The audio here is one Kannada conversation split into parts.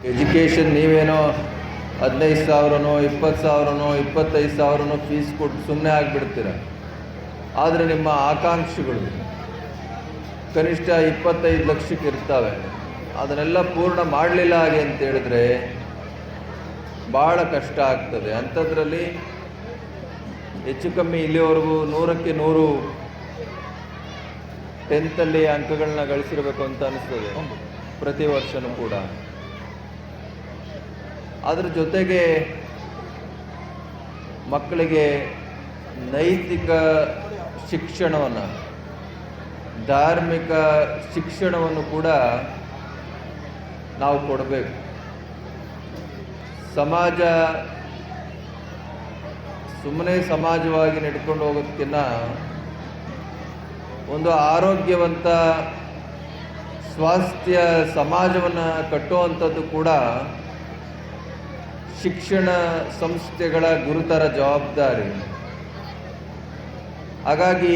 ಎಜುಕೇಷನ್ ನೀವೇನೋ 15,000ನೋ 20,000ನೋ 25,000ನೋ ಫೀಸ್ ಕೊಟ್ಟು ಸುಮ್ಮನೆ ಆಗಿಬಿಡ್ತೀರ. ಆದರೆ ನಿಮ್ಮ ಆಕಾಂಕ್ಷೆಗಳು ಕನಿಷ್ಠ 25 ಲಕ್ಷಕ್ಕೆ ಇರ್ತವೆ. ಅದನ್ನೆಲ್ಲ ಪೂರ್ಣ ಮಾಡಲಿಲ್ಲ ಹಾಗೆ ಅಂತ ಹೇಳಿದ್ರೆ ಭಾಳ ಕಷ್ಟ ಆಗ್ತದೆ. ಅಂಥದ್ರಲ್ಲಿ ಹೆಚ್ಚು ಕಮ್ಮಿ ಇಲ್ಲಿವರೆಗೂ 100ಕ್ಕೆ 100 10th ಅಂಕಗಳನ್ನ ಗಳಿಸಿರಬೇಕು ಅಂತ ಅನಿಸ್ತದೆ ಪ್ರತಿ ವರ್ಷವೂ ಕೂಡ. ಅದರ ಜೊತೆಗೆ ಮಕ್ಕಳಿಗೆ ನೈತಿಕ ಶಿಕ್ಷಣವನ್ನು, ಧಾರ್ಮಿಕ ಶಿಕ್ಷಣವನ್ನು ಕೂಡ ನಾವು ಕೊಡಬೇಕು. ಸಮಾಜ ಸುಮ್ಮನೆ ಸಮಾಜವಾಗಿ ನಡ್ಕೊಂಡು ಹೋಗೋದಕ್ಕಿಂತ ಒಂದು ಆರೋಗ್ಯವಂತ ಸ್ವಾಸ್ಥ್ಯ ಸಮಾಜವನ್ನು ಕಟ್ಟುವಂಥದ್ದು ಕೂಡ ಶಿಕ್ಷಣ ಸಂಸ್ಥೆಗಳ ಗುರುತರ ಜವಾಬ್ದಾರಿ. ಹಾಗಾಗಿ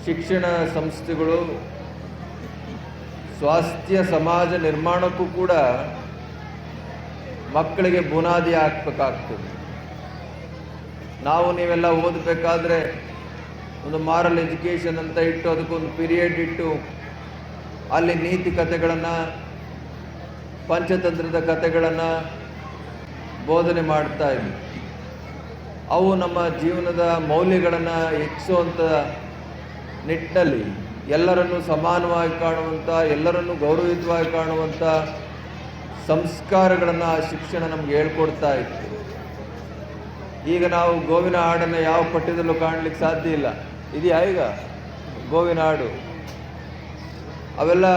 ಶಿಕ್ಷಣ ಸಂಸ್ಥೆಗಳು ಸ್ವಾಸ್ಥ್ಯ ಸಮಾಜ ನಿರ್ಮಾಣಕ್ಕೂ ಕೂಡ ಮಕ್ಕಳಿಗೆ ಬುನಾದಿ ಹಾಕಬೇಕಾಗ್ತದೆ. ನಾವು ನೀವೆಲ್ಲ ಓದಬೇಕಾದ್ರೆ ಒಂದು ಮಾರಲ್ ಎಜುಕೇಷನ್ ಅಂತ ಇಟ್ಟು ಅದಕ್ಕೊಂದು ಪೀರಿಯಡ್ ಇಟ್ಟು ಅಲ್ಲಿ ನೀತಿ ಕಥೆಗಳನ್ನು, ಪಂಚತಂತ್ರದ ಕಥೆಗಳನ್ನು ಬೋಧನೆ ಮಾಡ್ತಾ ಇದ್ವಿ. ಅವು ನಮ್ಮ ಜೀವನದ ಮೌಲ್ಯಗಳನ್ನು ಹೆಚ್ಚಿಸುವಂಥ ನಿಟ್ಟಿನಲ್ಲಿ ಎಲ್ಲರನ್ನೂ ಸಮಾನವಾಗಿ ಕಾಣುವಂಥ, ಎಲ್ಲರನ್ನೂ ಗೌರವಯುತವಾಗಿ ಕಾಣುವಂಥ ಸಂಸ್ಕಾರಗಳನ್ನು ಶಿಕ್ಷಣ ನಮ್ಗೆ ಹೇಳ್ಕೊಡ್ತಾ ಇತ್ತು. ಈಗ ನಾವು ಗೋವಿನ ಹಾಡನ್ನು ಯಾವ ಪಠ್ಯದಲ್ಲೂ ಕಾಣಲಿಕ್ಕೆ ಸಾಧ್ಯ ಇಲ್ಲ. ಇದೆಯಾ ಈಗ ಗೋವಿನ ಹಾಡು? ಅವೆಲ್ಲ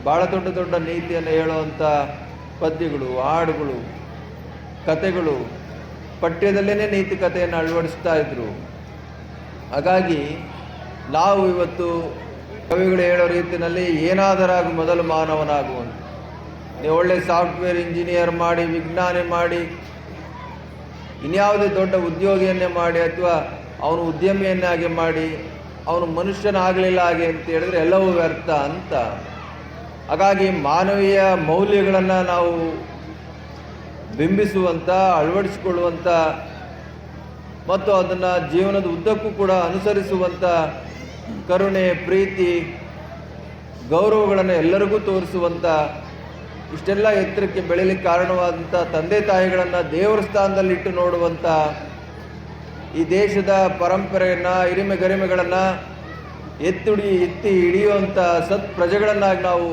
ಭಾಳ ದೊಡ್ಡ ದೊಡ್ಡ ನೀತಿಯನ್ನು ಹೇಳುವಂಥ ಪದ್ಯಗಳು, ಹಾಡುಗಳು, ಕಥೆಗಳು ಪಠ್ಯದಲ್ಲೇ ನೀತಿ ಕಥೆಯನ್ನು ಅಳವಡಿಸ್ತಾ ಇದ್ದರು. ಹಾಗಾಗಿ ನಾವು ಇವತ್ತು ಕವಿಗಳು ಹೇಳೋ ರೀತಿಯಲ್ಲಿ ಏನಾದರಾಗು ಮೊದಲು ಮಾನವನಾಗುವಂಥ, ನೀವು ಒಳ್ಳೆ ಸಾಫ್ಟ್ವೇರ್ ಇಂಜಿನಿಯರ್ ಮಾಡಿ, ವಿಜ್ಞಾನಿ ಮಾಡಿ, ಇನ್ಯಾವುದೇ ದೊಡ್ಡ ಉದ್ಯೋಗಿಯನ್ನೇ ಮಾಡಿ ಅಥವಾ ಅವನು ಉದ್ಯಮಿಯನ್ನಾಗಿ ಮಾಡಿ ಅವನು ಮನುಷ್ಯನಾಗಲಿಲ್ಲ ಹಾಗೆ ಅಂತ ಹೇಳಿದ್ರೆ ಎಲ್ಲವೂ ವ್ಯರ್ಥ ಅಂತ. ಹಾಗಾಗಿ ಮಾನವೀಯ ಮೌಲ್ಯಗಳನ್ನು ನಾವು ಬಿಂಬಿಸುವಂಥ, ಅಳವಡಿಸಿಕೊಳ್ಳುವಂಥ ಮತ್ತು ಅದನ್ನು ಜೀವನದ ಉದ್ದಕ್ಕೂ ಕೂಡ ಅನುಸರಿಸುವಂಥ ಕರುಣೆ, ಪ್ರೀತಿ, ಗೌರವಗಳನ್ನು ಎಲ್ಲರಿಗೂ ತೋರಿಸುವಂಥ, ಇಷ್ಟೆಲ್ಲ ಎತ್ತರಕ್ಕೆ ಬೆಳೀಲಿಕ್ಕೆ ಕಾರಣವಾದಂಥ ತಂದೆ ತಾಯಿಗಳನ್ನು ದೇವರ ಸ್ಥಾನದಲ್ಲಿಟ್ಟು ನೋಡುವಂಥ, ಈ ದೇಶದ ಪರಂಪರೆಯನ್ನು, ಹಿರಿಮೆ ಗರಿಮೆಗಳನ್ನು ಎತ್ತಿ ಹಿಡಿಯುವಂಥ ಸತ್ ಪ್ರಜೆಗಳನ್ನಾಗಿ ನಾವು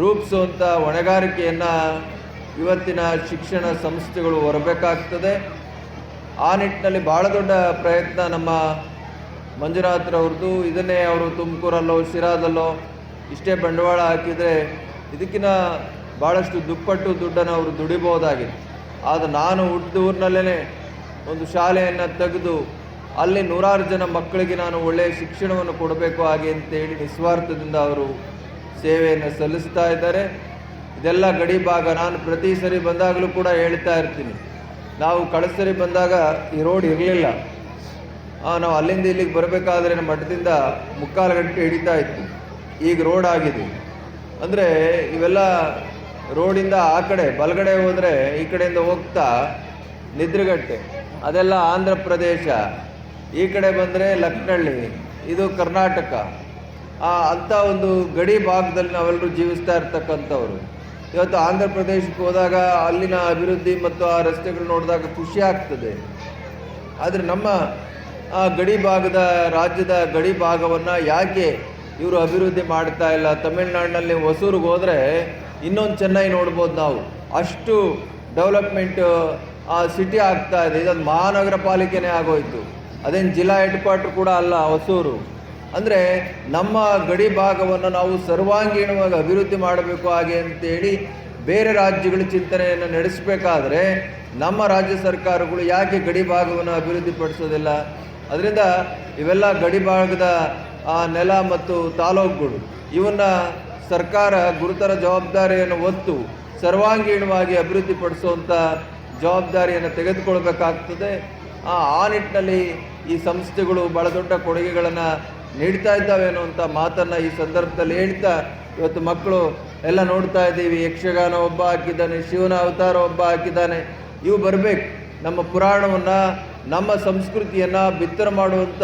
ರೂಪಿಸುವಂಥ ಹೊಣೆಗಾರಿಕೆಯನ್ನು ಇವತ್ತಿನ ಶಿಕ್ಷಣ ಸಂಸ್ಥೆಗಳು ಹೊರಬೇಕಾಗ್ತದೆ. ಆ ನಿಟ್ಟಿನಲ್ಲಿ ಭಾಳ ದೊಡ್ಡ ಪ್ರಯತ್ನ ನಮ್ಮ ಮಂಜುನಾಥ್ರವ್ರದ್ದು. ಇದನ್ನೇ ಅವರು ತುಮಕೂರಲ್ಲೋ ಶಿರಾದಲ್ಲೋ ಇಷ್ಟೇ ಬಂಡವಾಳ ಹಾಕಿದರೆ ಇದಕ್ಕಿಂತ ಭಾಳಷ್ಟು ದುಪ್ಪಟ್ಟು ದುಡ್ಡನ್ನು ಅವರು ದುಡಿಬೋದಾಗಿತ್ತು. ಆದರೆ ನಾನು ಹುಟ್ಟಿದ ಊರಿನಲ್ಲೇ ಒಂದು ಶಾಲೆಯನ್ನು ತೆಗೆದು ಅಲ್ಲಿ 100 ಜನ ಮಕ್ಕಳಿಗೆ ನಾನು ಒಳ್ಳೆಯ ಶಿಕ್ಷಣವನ್ನು ಕೊಡಬೇಕು ಹಾಗೆ ಅಂತೇಳಿ ನಿಸ್ವಾರ್ಥದಿಂದ ಅವರು ಸೇವೆಯನ್ನು ಸಲ್ಲಿಸ್ತಾ ಇದ್ದಾರೆ. ಇದೆಲ್ಲ ಗಡಿ ಭಾಗ. ನಾನು ಪ್ರತಿ ಸರಿ ಬಂದಾಗಲೂ ಕೂಡ ಹೇಳ್ತಾ ಇರ್ತೀನಿ, ನಾವು ಕಳೆದ ಸರಿ ಬಂದಾಗ ಈ ರೋಡ್ ಇರಲಿಲ್ಲ. ನಾವು ಅಲ್ಲಿಂದ ಇಲ್ಲಿಗೆ ಬರಬೇಕಾದ್ರೆ ನಮ್ಮ ಮಠದಿಂದ 3/4 ಗಂಟೆ ಹಿಡಿತಾ ಇತ್ತು. ಈಗ ರೋಡ್ ಆಗಿದೆ. ಅಂದರೆ ಇವೆಲ್ಲ ರೋಡಿಂದ ಆ ಕಡೆ ಬಲಗಡೆ ಹೋದರೆ ಈ ಕಡೆಯಿಂದ ಹೋಗ್ತಾ ನಿದ್ರಗಟ್ಟೆ, ಅದೆಲ್ಲ ಆಂಧ್ರ ಪ್ರದೇಶ. ಈ ಕಡೆ ಬಂದರೆ ಲಕ್ನಳ್ಳಿ, ಇದು ಕರ್ನಾಟಕ. ಅಂಥ ಒಂದು ಗಡಿ ಭಾಗದಲ್ಲಿ ನಾವೆಲ್ಲರೂ ಜೀವಿಸ್ತಾ ಇರ್ತಕ್ಕಂಥವ್ರು. ಇವತ್ತು ಆಂಧ್ರ ಪ್ರದೇಶಕ್ಕೆ ಹೋದಾಗ ಅಲ್ಲಿನ ಅಭಿವೃದ್ಧಿ ಮತ್ತು ಆ ರಸ್ತೆಗಳು ನೋಡಿದಾಗ ಖುಷಿ ಆಗ್ತದೆ. ಆದರೆ ನಮ್ಮ ಗಡಿ ಭಾಗದ, ರಾಜ್ಯದ ಗಡಿ ಭಾಗವನ್ನು ಯಾಕೆ ಇವರು ಅಭಿವೃದ್ಧಿ ಮಾಡ್ತಾ ಇಲ್ಲ? ತಮಿಳ್ನಾಡಿನಲ್ಲಿ ಹೊಸೂರಿಗೆ ಹೋದರೆ ಇನ್ನೊಂದು ಚೆನ್ನೈ ನೋಡ್ಬೋದು ನಾವು. ಅಷ್ಟು ಡೆವಲಪ್ಮೆಂಟ್ ಸಿಟಿ ಆಗ್ತಾ ಇದೆ. ಇದೊಂದು ಮಹಾನಗರ ಪಾಲಿಕೆನೇ ಆಗೋಯ್ತು. ಅದೇನು ಜಿಲ್ಲಾ ಹೆಡ್ ಕ್ವಾರ್ಟರ್ ಕೂಡ ಅಲ್ಲ ಹೊಸೂರು. ಅಂದರೆ ನಮ್ಮ ಗಡಿ ಭಾಗವನ್ನು ನಾವು ಸರ್ವಾಂಗೀಣವಾಗಿ ಅಭಿವೃದ್ಧಿ ಮಾಡಬೇಕು ಹಾಗೆ ಅಂತೇಳಿ ಬೇರೆ ರಾಜ್ಯಗಳ ಚಿಂತನೆಯನ್ನು ನಡೆಸಬೇಕಾದ್ರೆ ನಮ್ಮ ರಾಜ್ಯ ಸರ್ಕಾರಗಳು ಯಾಕೆ ಗಡಿ ಭಾಗವನ್ನು ಅಭಿವೃದ್ಧಿಪಡಿಸೋದಿಲ್ಲ? ಅದರಿಂದ ಇವೆಲ್ಲ ಗಡಿ ಭಾಗದ ನೆಲ ಮತ್ತು ತಾಲೂಕುಗಳು ಇವನ್ನು ಸರ್ಕಾರ ಗುರುತರ ಜವಾಬ್ದಾರಿಯನ್ನು ಹೊತ್ತು ಸರ್ವಾಂಗೀಣವಾಗಿ ಅಭಿವೃದ್ಧಿಪಡಿಸುವಂಥ ಜವಾಬ್ದಾರಿಯನ್ನು ತೆಗೆದುಕೊಳ್ಬೇಕಾಗ್ತದೆ. ಆ ನಿಟ್ಟಿನಲ್ಲಿ ಈ ಸಂಸ್ಥೆಗಳು ಭಾಳ ದೊಡ್ಡ ಕೊಡುಗೆಗಳನ್ನು ನೀಡ್ತಾ ಇದ್ದಾವೆ ಅನ್ನುವಂಥ ಮಾತನ್ನು ಈ ಸಂದರ್ಭದಲ್ಲಿ ಹೇಳ್ತಾ ಇವತ್ತು ಮಕ್ಕಳು ಎಲ್ಲ ನೋಡ್ತಾ ಇದ್ದೀವಿ. ಯಕ್ಷಗಾನ ಒಬ್ಬ ಹಾಕಿದ್ದಾನೆ, ಶಿವನ ಅವತಾರ ಒಬ್ಬ ಹಾಕಿದ್ದಾನೆ. ಇವು ಬರಬೇಕು. ನಮ್ಮ ಪುರಾಣವನ್ನು, ನಮ್ಮ ಸಂಸ್ಕೃತಿಯನ್ನು ಬಿತ್ತರ ಮಾಡುವಂಥ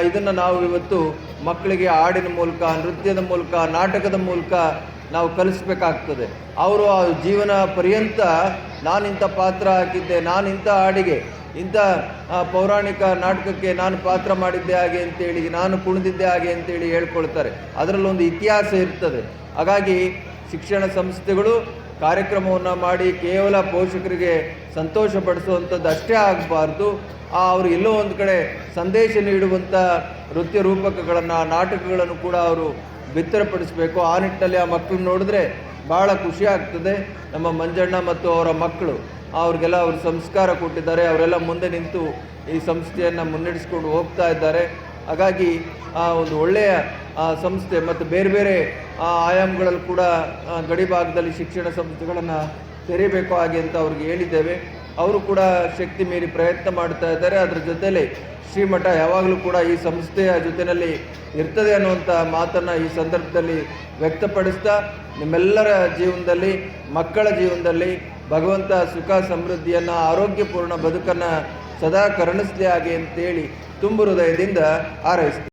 ಇದನ್ನು ನಾವು ಇವತ್ತು ಮಕ್ಕಳಿಗೆ ಹಾಡಿನ ಮೂಲಕ, ನೃತ್ಯದ ಮೂಲಕ, ನಾಟಕದ ಮೂಲಕ ನಾವು ಕಲಿಸ್ಬೇಕಾಗ್ತದೆ. ಅವರು ಆ ಜೀವನ ಪರ್ಯಂತ ನಾನಿಂಥ ಪಾತ್ರ ಹಾಕಿದ್ದೆ, ನಾನಿಂಥ ಹಾಡಿಗೆ, ಇಂಥ ಪೌರಾಣಿಕ ನಾಟಕಕ್ಕೆ ನಾನು ಪಾತ್ರ ಮಾಡಿದ್ದೆ ಹಾಗೆ ಅಂತೇಳಿ, ನಾನು ಕುಣಿದಿದ್ದೆ ಹಾಗೆ ಅಂತೇಳಿ ಹೇಳ್ಕೊಳ್ತಾರೆ. ಅದರಲ್ಲೊಂದು ಇತಿಹಾಸ ಇರ್ತದೆ. ಹಾಗಾಗಿ ಶಿಕ್ಷಣ ಸಂಸ್ಥೆಗಳು ಕಾರ್ಯಕ್ರಮವನ್ನು ಮಾಡಿ ಕೇವಲ ಪೋಷಕರಿಗೆ ಸಂತೋಷಪಡಿಸುವಂಥದ್ದು ಅಷ್ಟೇ ಆಗಬಾರ್ದು. ಅವರು ಎಲ್ಲೋ ಒಂದು ಕಡೆ ಸಂದೇಶ ನೀಡುವಂಥ ನೃತ್ಯ ರೂಪಕಗಳನ್ನು, ನಾಟಕಗಳನ್ನು ಕೂಡ ಅವರು ಬಿತ್ತರಪಡಿಸಬೇಕು. ಆ ನಿಟ್ಟಿನಲ್ಲಿ ಆ ಮಕ್ಕಳನ್ನ ನೋಡಿದ್ರೆ ಭಾಳ ಖುಷಿ ಆಗ್ತದೆ. ನಮ್ಮ ಮಂಜಣ್ಣ ಮತ್ತು ಅವರ ಮಕ್ಕಳು ಅವ್ರಿಗೆಲ್ಲ ಅವರು ಸಂಸ್ಕಾರ ಕೊಟ್ಟಿದ್ದಾರೆ. ಅವರೆಲ್ಲ ಮುಂದೆ ನಿಂತು ಈ ಸಂಸ್ಥೆಯನ್ನು ಮುನ್ನಡೆಸ್ಕೊಂಡು ಹೋಗ್ತಾ ಇದ್ದಾರೆ. ಹಾಗಾಗಿ ಒಂದು ಒಳ್ಳೆಯ ಸಂಸ್ಥೆ ಮತ್ತು ಬೇರೆ ಬೇರೆ ಆಯಾಮಗಳಲ್ಲಿ ಕೂಡ ಗಡಿ ಭಾಗದಲ್ಲಿ ಶಿಕ್ಷಣ ಸಂಸ್ಥೆಗಳನ್ನು ತೆರೀಬೇಕು ಹಾಗೆ ಅಂತ ಅವ್ರಿಗೆ ಹೇಳಿದ್ದೇವೆ. ಅವರು ಕೂಡ ಶಕ್ತಿ ಮೀರಿ ಪ್ರಯತ್ನ ಮಾಡ್ತಾ ಇದ್ದಾರೆ. ಅದರ ಜೊತೆಯಲ್ಲಿ ಶ್ರೀಮಠ ಯಾವಾಗಲೂ ಕೂಡ ಈ ಸಂಸ್ಥೆಯ ಜೊತೆಯಲ್ಲಿ ಇರ್ತದೆ ಅನ್ನುವಂಥ ಮಾತನ್ನು ಈ ಸಂದರ್ಭದಲ್ಲಿ ವ್ಯಕ್ತಪಡಿಸ್ತಾ, ನಿಮ್ಮೆಲ್ಲರ ಜೀವನದಲ್ಲಿ, ಮಕ್ಕಳ ಜೀವನದಲ್ಲಿ ಭಗವಂತ ಸುಖ ಸಮೃದ್ಧಿಯನ್ನು, ಆರೋಗ್ಯಪೂರ್ಣ ಬದುಕನ್ನು ಸದಾ ಕರುಣಿಸಲಿ ಹಾಗೆ ಅಂತೇಳಿ ತುಂಬು ಹೃದಯದಿಂದ ಹಾರೈಸ್ತೀನಿ.